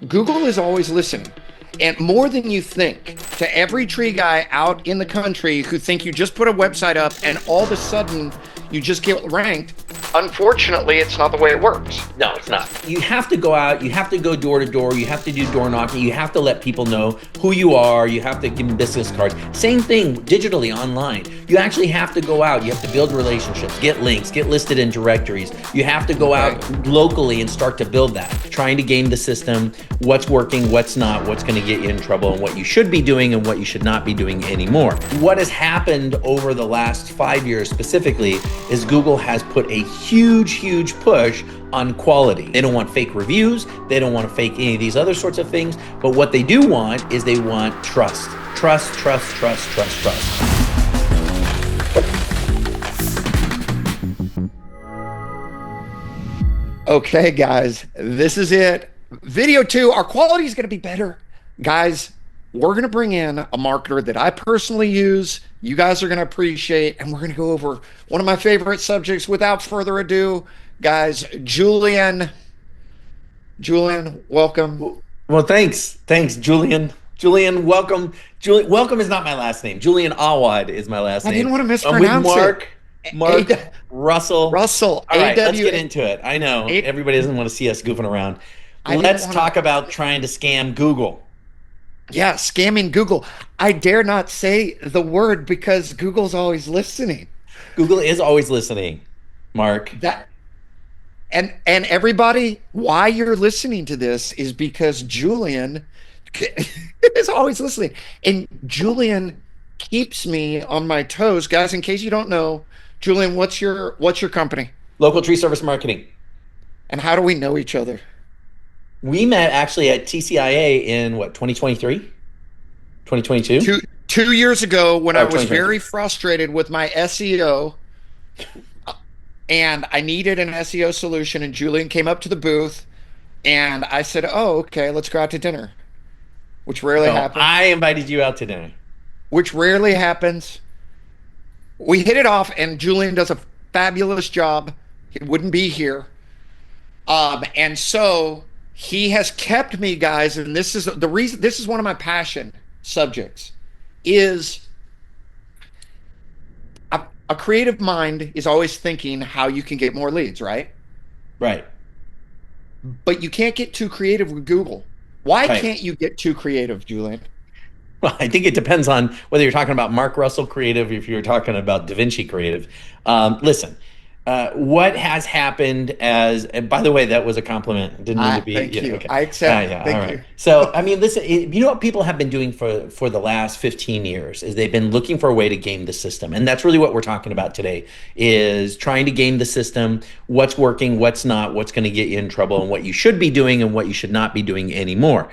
Google is always listening, and more than you think. To every tree guy out in the country who think you just put a website up and all of a sudden you just get ranked, unfortunately, it's not the way it works. No, it's not. You have to go out, you have to go door to door, you have to do door knocking, you have to let people know who you are, you have to give them business cards. Same thing digitally online. You actually have to go out, you have to build relationships, get links, get listed in directories. You have to go out locally and start to build that. Trying to game the system, what's working, what's not, what's going to get you in trouble, and what you should be doing and what you should not be doing anymore. What has happened over the last 5 years specifically is Google has put a huge push on quality. They don't want fake reviews. They don't want to fake any of these other sorts of things. But what they do want is they want trust. Trust. Okay, guys, this is it. Video 2, our quality is going to be better. Guys, we're going to bring in a marketer that I personally use, you guys are going to appreciate, and we're going to go over one of my favorite subjects. Without further ado, guys, Julian, welcome. Well, thanks, Julian. Julian, welcome. Welcome is not my last name. Julian Awad is my last name. I didn't want to mispronounce Mark Russell. All right, let's get into it. I know everybody doesn't want to see us goofing around. Let's talk about trying to scam Google. Yeah, scamming Google. I dare not say the word because Google's always listening. Google is always listening, Mark. And everybody, why you're listening to this is because Julian is always listening. And Julian keeps me on my toes. Guys, in case you don't know, Julian, what's your company? Local Tree Service Marketing. And how do we know each other? We met actually at TCIA in 2023? 2022? 2 years ago when I was very frustrated with my SEO and I needed an SEO solution, and Julian came up to the booth and I said, oh, okay, let's go out to dinner, which rarely happens. I invited you out to dinner. Which rarely happens. We hit it off and Julian does a fabulous job. He wouldn't be here. And so he has kept me, guys, and this is the reason, this is one of my passion subjects, is a creative mind is always thinking how you can get more leads, right? Right. But you can't get too creative with Google. Why can't you get too creative, Julian? Well, I think it depends on whether you're talking about Mark Russell creative, if you're talking about Da Vinci creative. Listen, what has happened and by the way, that was a compliment. Didn't mean to be. Thank you. Okay. I accept. Thank you. So, I mean, listen, you know what people have been doing for the last 15 years is they've been looking for a way to game the system. And that's really what we're talking about today, is trying to game the system, what's working, what's not, what's going to get you in trouble, and what you should be doing and what you should not be doing anymore.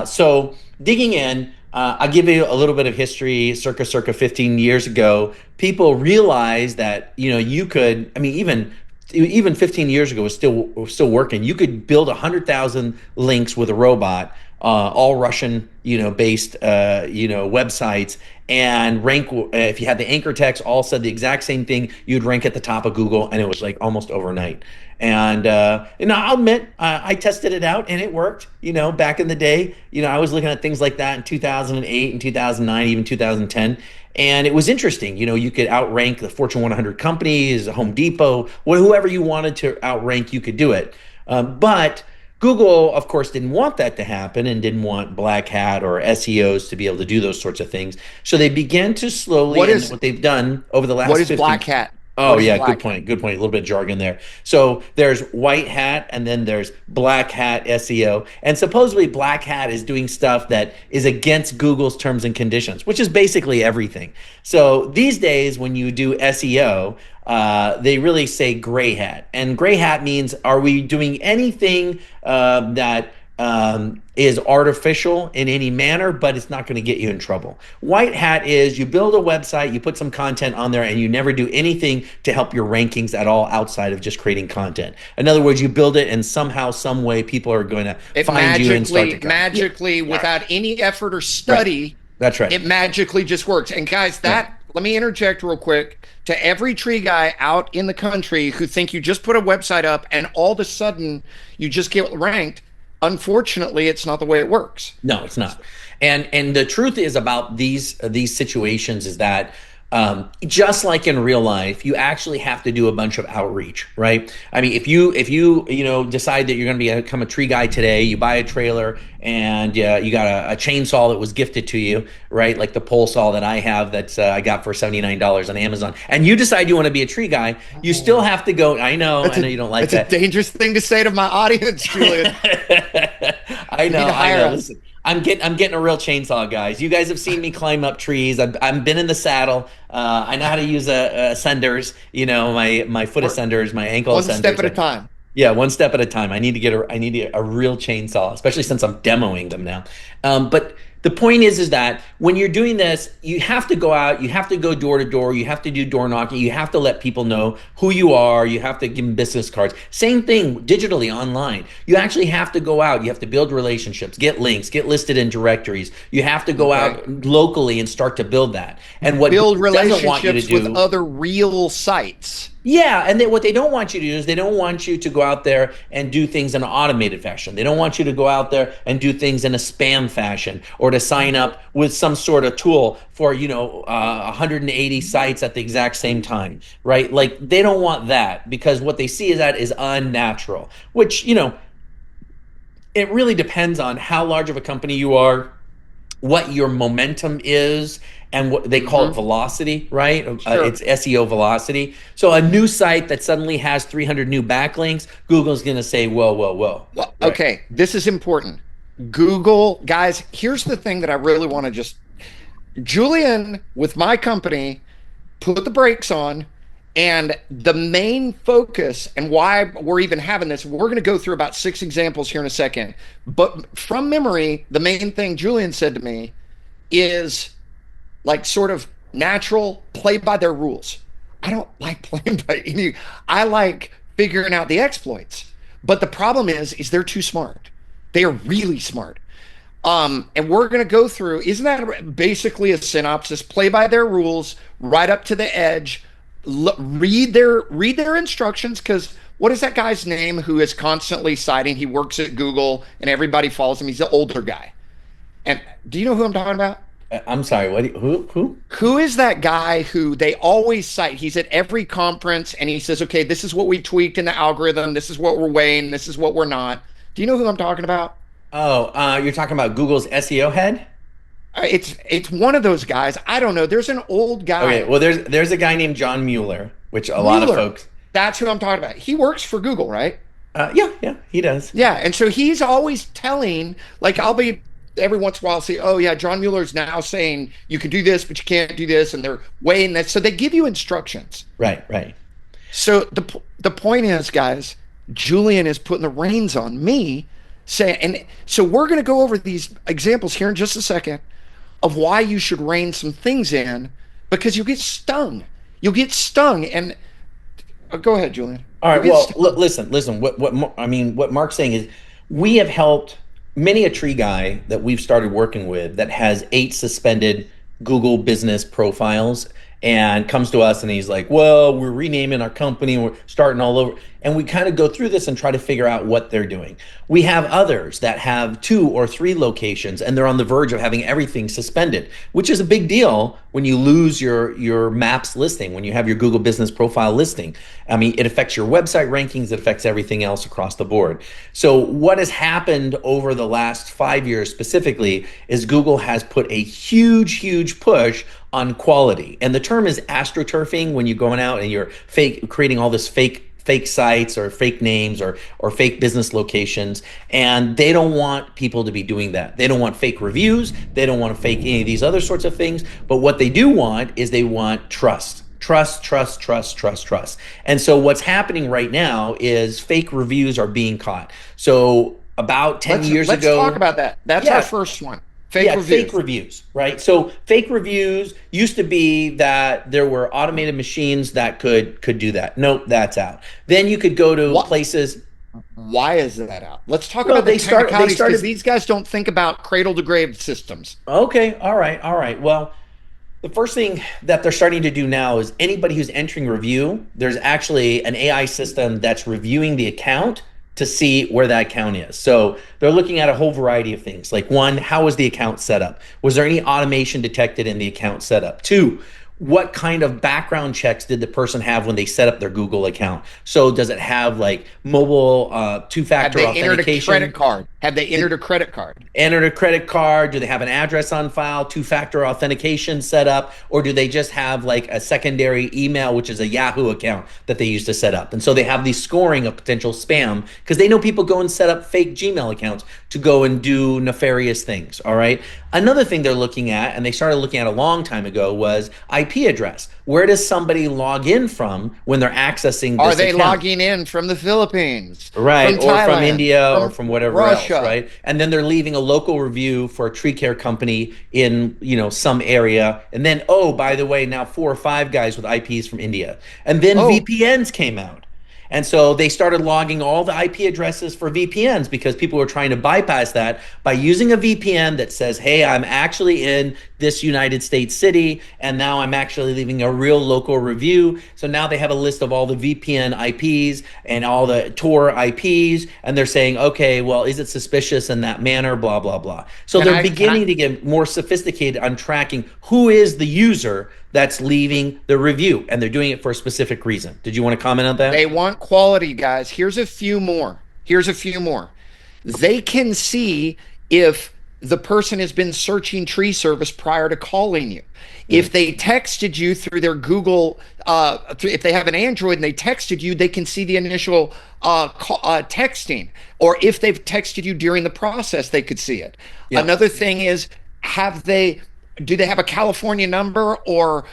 So digging in, I'll give you a little bit of history. Circa 15 years ago, people realized that, you know, you could, I mean, even 15 years ago was still working. You could build 100,000 links with a robot, all Russian, based, websites, and rank. If you had the anchor text all said the exact same thing, you'd rank at the top of Google, and it was like almost overnight. And I'll admit, I tested it out and it worked. Back in the day, I was looking at things like that in 2008 and 2009, even 2010. And it was interesting. You could outrank the Fortune 100 companies, Home Depot, whoever you wanted to outrank, you could do it. But Google, of course, didn't want that to happen and didn't want black hat or SEOs to be able to do those sorts of things. So they began to slowly, what they've done over the last 15 black hat? Oh, yeah, good point. A little bit of jargon there. So there's white hat and then there's black hat SEO. And supposedly black hat is doing stuff that is against Google's terms and conditions, which is basically everything. So these days when you do SEO, they really say gray hat. And gray hat means, are we doing anything that is artificial in any manner, but it's not going to get you in trouble. White hat is you build a website, you put some content on there, and you never do anything to help your rankings at all outside of just creating content. In other words, you build it and somehow, some way, people are going to find you and start to come. Magically, without any effort or study, right. That's right. It magically just works. And guys, let me interject real quick. To every tree guy out in the country who think you just put a website up and all of a sudden you just get ranked, unfortunately, it's not the way it works. No, it's not. And the truth is about these situations is that just like in real life, you actually have to do a bunch of outreach, right? I mean, if you decide that you're going to become a tree guy today, you buy a trailer and you got a chainsaw that was gifted to you, right? Like the pole saw that I have that I got for $79 on Amazon, and you decide you want to be a tree guy, you still have to go. I know you don't like that. It's a dangerous thing to say to my audience, Julian. I know. Listen, I'm getting a real chainsaw, guys. You guys have seen me climb up trees. I've been in the saddle. I know how to use ascenders. My foot ascenders, my ankle ascenders. One step at a time. Yeah, one step at a time. I need to get a real chainsaw, especially since I'm demoing them now. But the point is that when you're doing this, you have to go out, you have to go door to door, you have to do door knocking, you have to let people know who you are, you have to give them business cards. Same thing digitally online. You actually have to go out, you have to build relationships, get links, get listed in directories. You have to go out locally and start to build that. And what build relationships want you to do, with other real sites. Yeah, and what they don't want you to do is they don't want you to go out there and do things in an automated fashion. They don't want you to go out there and do things in a spam fashion or to sign up with some sort of tool for 180 sites at the exact same time, right? Like they don't want that because what they see is unnatural, which it really depends on how large of a company you are, what your momentum is, and what they call it velocity, right? Sure. It's SEO velocity. So a new site that suddenly has 300 new backlinks, Google's going to say, whoa. Well, right. Okay, this is important. Google, guys, here's the thing that I really want to Julian, with my company, put the brakes on, and the main focus and why we're even having this, we're going to go through about 6 examples here in a second. But from memory, the main thing Julian said to me is like sort of natural, play by their rules. I don't like playing by any, I like figuring out the exploits. But the problem is they're too smart. They are really smart. And we're going to go through, isn't that basically a synopsis? Play by their rules, right up to the edge, read their instructions, because what is that guy's name who is constantly citing, he works at Google and everybody follows him? He's the older guy. And do you know who I'm talking about? I'm sorry, who? Who is that guy who they always cite? He's at every conference and he says, okay, this is what we tweaked in the algorithm. This is what we're weighing. This is what we're not. Do you know who I'm talking about? Oh, you're talking about Google's SEO head? It's one of those guys. I don't know. There's an old guy. Okay, well, there's a guy named John Mueller, which a lot of folks. That's who I'm talking about. He works for Google, right? Yeah, he does. Yeah, and so he's always telling, like, I'll be every once in a while say, oh yeah, John Mueller's now saying you can do this, but you can't do this, and they're weighing that. So they give you instructions. Right. So the point is, guys, Julian is putting the reins on me, and so we're going to go over these examples here in just a second of why you should rein some things in, because you'll get stung. And go ahead, Julian. All right. Well, listen. What Mark's saying is, we have helped many a tree guy that we've started working with that has 8 suspended Google business profiles and comes to us and he's like, well, we're renaming our company, we're starting all over. And we kind of go through this and try to figure out what they're doing. We have others that have 2 or 3 locations and they're on the verge of having everything suspended, which is a big deal when you lose your maps listing, when you have your Google business profile listing. I mean, it affects your website rankings, it affects everything else across the board. So what has happened over the last 5 years specifically is Google has put a huge push on quality. And the term is astroturfing, when you're going out and you're creating all this fake sites or fake names or fake business locations, and they don't want people to be doing that. They don't want fake reviews, they don't want to fake any of these other sorts of things, but what they do want is they want trust. And so what's happening right now is fake reviews are being caught. So about 10 years ago, let's talk about that. That's our first one. Fake reviews, right? So fake reviews used to be that there were automated machines that could do that. Nope, that's out. Then you could go to places. Why is that out? Let's talk about the technicalities, because these guys don't think about cradle to grave systems. Okay, all right. Well, the first thing that they're starting to do now is anybody who's entering review, there's actually an AI system that's reviewing the account to see where that account is. So they're looking at a whole variety of things. Like one, how was the account set up? Was there any automation detected in the account setup? Two, what kind of background checks did the person have when they set up their Google account? So does it have like mobile two-factor Have they entered a authentication? credit card? Have they entered a credit card? Entered a credit card? Do they have an address on file, two-factor authentication set up, or do they just have like a secondary email, which is a Yahoo account that they use to set up? And so they have the scoring of potential spam because they know people go and set up fake Gmail accounts to go and do nefarious things, all right? Another thing they're looking at, and they started looking at a long time ago, was IP address. Where does somebody log in from when they're accessing this Are they account? logging in from the Philippines? Right, from or Thailand, from India, or from whatever Russia. else, right? And then they're leaving a local review for a tree care company in, some area. And then, oh, by the way, now 4 or 5 guys with IPs from India. And then VPNs came out. And so they started logging all the IP addresses for VPNs because people were trying to bypass that by using a VPN that says, hey, I'm actually in this United States city, and now I'm actually leaving a real local review. So now they have a list of all the VPN IPs and all the Tor IPs, and they're saying, okay, well, is it suspicious in that manner, blah, blah, blah. So they're beginning to get more sophisticated on tracking who is the user that's leaving the review, and they're doing it for a specific reason. Did you want to comment on that? They want quality, guys. Here's a few more. They can see if the person has been searching tree service prior to calling you. If they texted you through their Google, if they have an Android and they texted you, they can see the initial texting. Or if they've texted you during the process, they could see it. Yeah. Another thing is, do they have a California number, or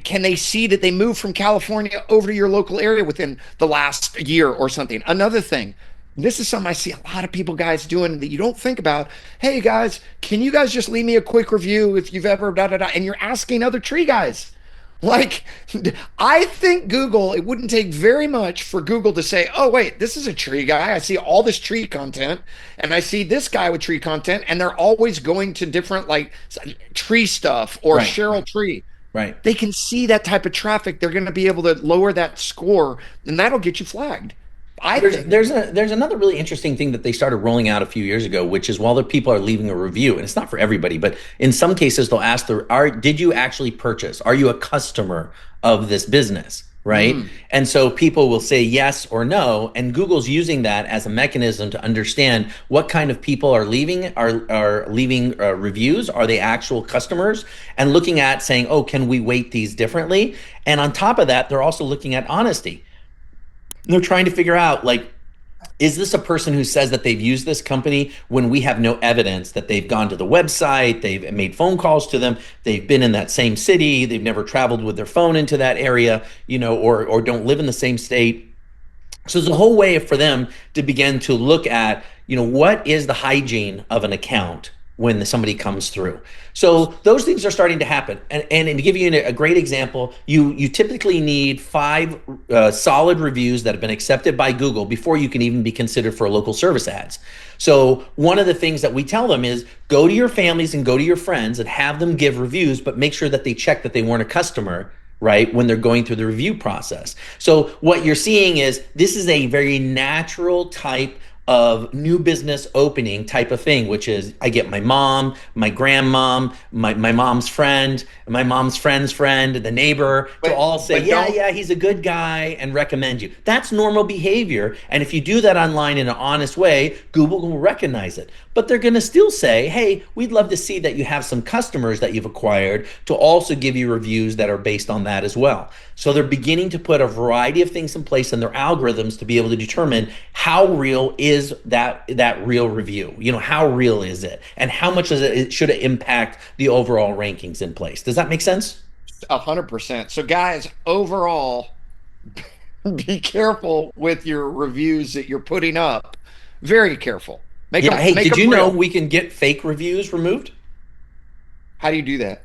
can they see that they moved from California over to your local area within the last year or something? Another thing, this is something I see a lot of people guys doing that you don't think about. Hey guys, can you guys just leave me a quick review if you've ever and you're asking other tree guys. Like, I think Google, it wouldn't take very much for Google to say, oh, wait, this is a tree guy. I see all this tree content, and I see this guy with tree content, and they're always going to different, like, tree stuff or Cheryl Tree. Right. They can see that type of traffic. They're going to be able to lower that score, and that'll get you flagged. There's another really interesting thing that they started rolling out a few years ago, which is while the people are leaving a review, and it's not for everybody, but in some cases they'll ask did you actually purchase? Are you a customer of this business? Right. And so people will say yes or no. And Google's using that as a mechanism to understand what kind of people are leaving reviews. Are they actual customers? And looking at saying, oh, can we weight these differently? And on top of that, they're also looking at honesty. They're trying to figure out, like, is this a person who says that they've used this company when we have no evidence that they've gone to the website, they've made phone calls to them, they've been in that same city, they've never traveled with their phone into that area, or don't live in the same state. So there's a whole way for them to begin to look at, what is the hygiene of an account when somebody comes through. So those things are starting to happen. And to give you a great example, you typically need 5 solid reviews that have been accepted by Google before you can even be considered for local service ads. So one of the things that we tell them is go to your families and go to your friends and have them give reviews, but make sure that they check that they weren't a customer, right, when they're going through the review process. So what you're seeing is this is a very natural type of new business opening type of thing, which is I get my mom, my grandmom, my mom's friend, my mom's friend's friend, the neighbor to all say, yeah, he's a good guy and recommend you. That's normal behavior. And if you do that online in an honest way, Google will recognize it. But they're going to still say, hey, we'd love to see that you have some customers that you've acquired to also give you reviews that are based on that as well. So they're beginning to put a variety of things in place in their algorithms to be able to determine how real is that real review. How real is it? And how much should it impact the overall rankings in place? Does that make sense? 100%. So guys, overall, be careful with your reviews that you're putting up. Very careful. Did you know we can get fake reviews removed? How do you do that?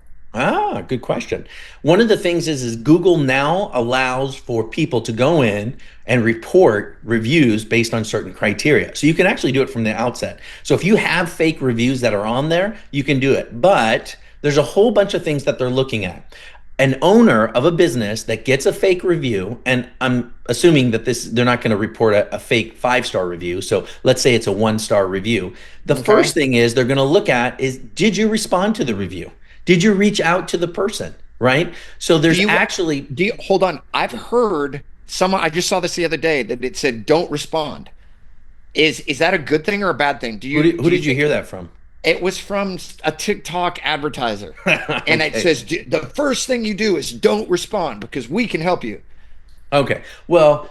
Good question. One of the things is Google now allows for people to go in and report reviews based on certain criteria. So you can actually do it from the outset. So if you have fake reviews that are on there, you can do it. But there's a whole bunch of things that they're looking at. an owner of a business that gets a fake review, and I'm assuming that they're not going to report a fake 5-star review. So let's say it's a 1-star review. The Okay. first thing is they're going to look at is, did you respond to the review? Did you reach out to the person? Right. So Do there's you actually, hold on? I've heard someone, I just saw this the other day, that it said don't respond. Is that a good thing or a bad thing? Do you who do you did you think hear that from? it was from a TikTok advertiser? And it Okay. says the first thing you do is don't respond because we can help you. Okay. Well,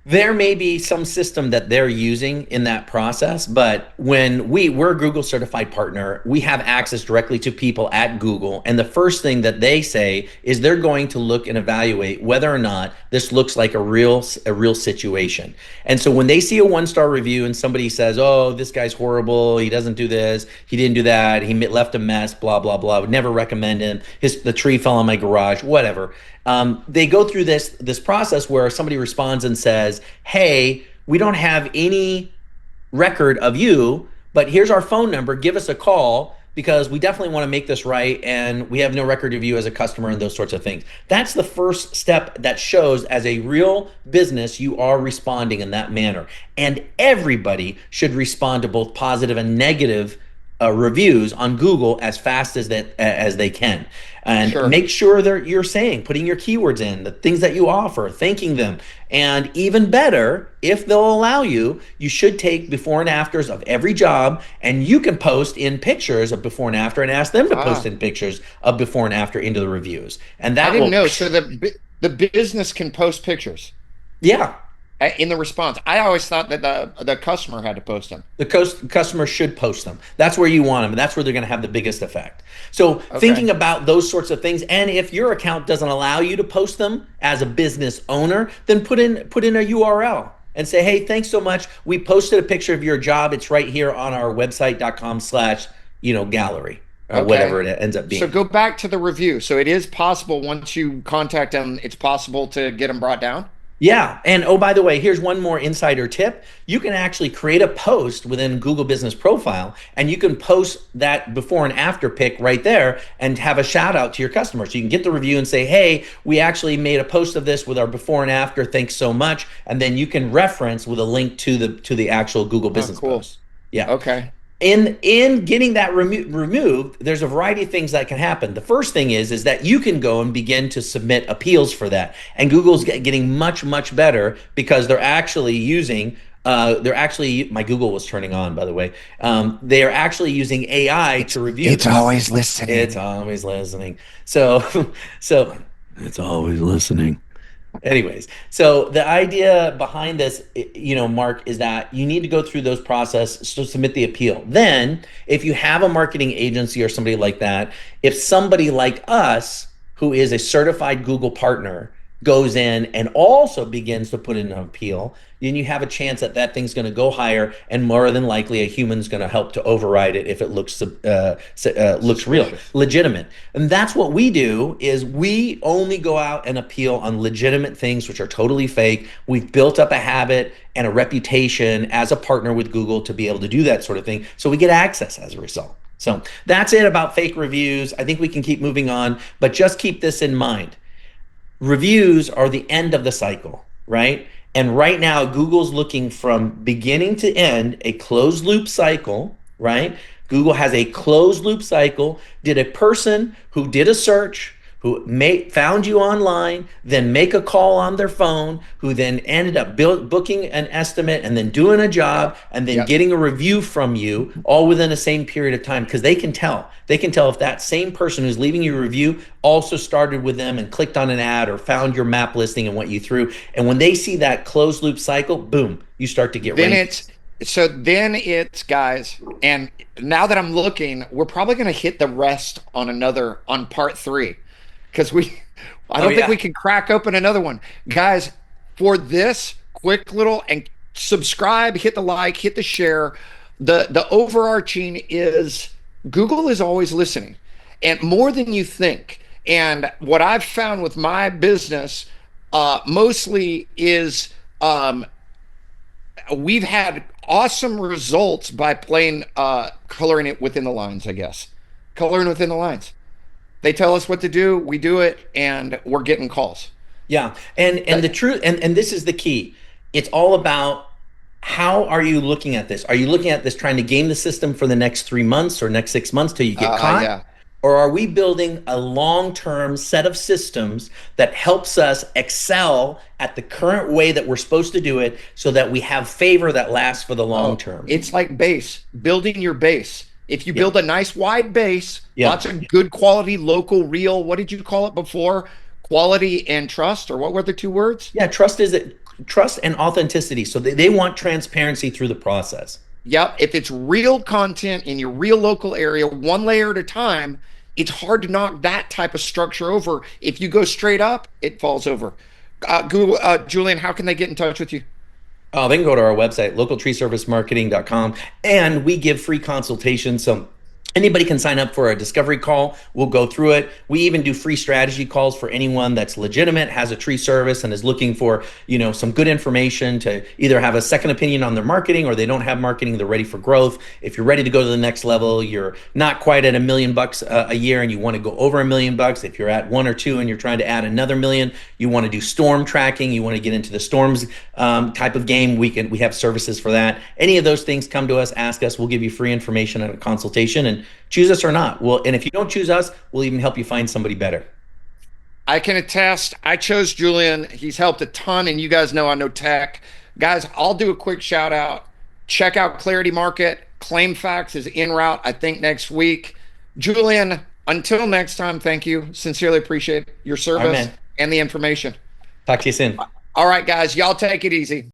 there may be some system that they're using in that process, but when we're a Google certified partner, we have access directly to people at Google. And the first thing that they say is they're going to look and evaluate whether or not this looks like a real situation. And so when they see a 1-star review and somebody says, "Oh, this guy's horrible. He doesn't do this. He didn't do that. He left a mess, blah, blah, blah. Would never recommend him. The tree fell on my garage," whatever. They go through this process where somebody responds and says, "Hey, we don't have any record of you, but here's our phone number. Give us a call because we definitely want to make this right, and we have no record of you as a customer," and those sorts of things. That's the first step that shows, as a real business, you are responding in that manner. And everybody should respond to both positive and negative reviews on Google as fast as they can, and Sure. make sure that you're putting your keywords in, the things that you offer, thanking them, and even better, if they'll allow you, you should take before and afters of every job, and you can post in pictures of before and after, and ask them to post Ah, in pictures of before and after into the reviews, and I that didn't will, know. So the business can post pictures yeah. in the response. I always thought that the customer had to post them. The customer should post them. That's where you want them. And that's where they're going to have the biggest effect. So Okay. thinking about those sorts of things, and if your account doesn't allow you to post them as a business owner, then put in a URL and say, "Hey, thanks so much. We posted a picture of your job. It's right here on our website.com/gallery," or Okay. whatever it ends up So being. go back to the review. So it is possible once you contact them, it's possible to get them brought down. Yeah. And oh, by the way, here's one more insider tip. You can actually create a post within Google Business Profile, and you can post that before and after pic right there and have a shout out to your customer. So you can get the review and say, "Hey, we actually made a post of this with our before and after. Thanks so much." And then you can reference with a link to the actual Google Oh, Business cool. post. Yeah. Okay. In getting that removed, there's a variety of things that can happen. The first thing is that you can go and begin to submit appeals for that, and Google's getting much better because my Google was turning on, by the way. They are actually using AI to review It's this. always It's listening. always listening. So so it's always listening. Anyways, so the idea behind this, Mark, is that you need to go through those processes to submit the appeal. Then, if you have a marketing agency or somebody like that, if somebody like us, who is a certified Google partner, goes in and also begins to put in an appeal, then you have a chance that that thing's going to go higher, and more than likely a human's going to help to override it if it looks real, Suspicious. legitimate. And that's what we do, is we only go out and appeal on legitimate things which are totally fake. We've built up a habit and a reputation as a partner with Google to be able to do that sort of thing, so we get access as a result. So that's it about fake reviews. I think we can keep moving on, but just keep this in mind. Reviews are the end of the cycle, right? And right now, Google's looking from beginning to end, a closed loop cycle, right? Google has a closed loop cycle. Did a person who did a search, who found you online, then make a call on their phone, who then ended up booking an estimate and then doing a job and then Yep. getting a review from you, all within the same period of time, because they can tell. They can tell if that same person who's leaving you a review also started with them and clicked on an ad or found your map listing and went you through. And when they see that closed loop cycle, boom, you start to get Then ranked. it's guys, and now that I'm looking, we're probably going to hit the rest on part 3, because I Oh don't think yeah. we can crack open another one, guys. For this quick little, and subscribe, hit the like, hit the share. The overarching is Google is always listening, and more than you think. And what I've found with my business, mostly is we've had awesome results by playing coloring it within the lines, I guess. Coloring within the lines. They tell us what to do, we do it, and we're getting calls. Yeah. And the truth, and this is the key. It's all about, how are you looking at this? Are you looking at this trying to game the system for the next 3 months or next 6 months till you get caught? Yeah. Or are we building a long-term set of systems that helps us excel at the current way that we're supposed to do it, so that we have favor that lasts for the long term? It's like base, building your base. If you build a nice wide base, lots of good quality, local, real, what did you call it before? Quality and trust, or what were the two words? Yeah, trust and authenticity. So they want transparency through the process. Yep. If it's real content in your real local area, one layer at a time, it's hard to knock that type of structure over. If you go straight up, it falls over. Julian, how can they get in touch with you? Oh, they can go to our website, localtreeservicemarketing.com, and we give free consultations. So anybody can sign up for a discovery call. We'll go through it. We even do free strategy calls for anyone that's legitimate, has a tree service, and is looking for, some good information to either have a second opinion on their marketing, or they don't have marketing, they're ready for growth. If you're ready to go to the next level, you're not quite at $1 million a year and you want to go over $1 million. If you're at 1 or 2 and you're trying to add another million, you want to do storm tracking, you want to get into the storms type of game, we have services for that. Any of those things, come to us, ask us. We'll give you free information and a consultation, and choose us or not. And if you don't choose us, we'll even help you find somebody better. I can attest. I chose Julian. He's helped a ton, and you guys know I know tech. Guys, I'll do a quick shout out. Check out Clarity Market. Claim Facts is en route, I think, next week. Julian, until next time, thank you. Sincerely appreciate your service and the information. Talk to you soon. All right, guys, y'all take it easy.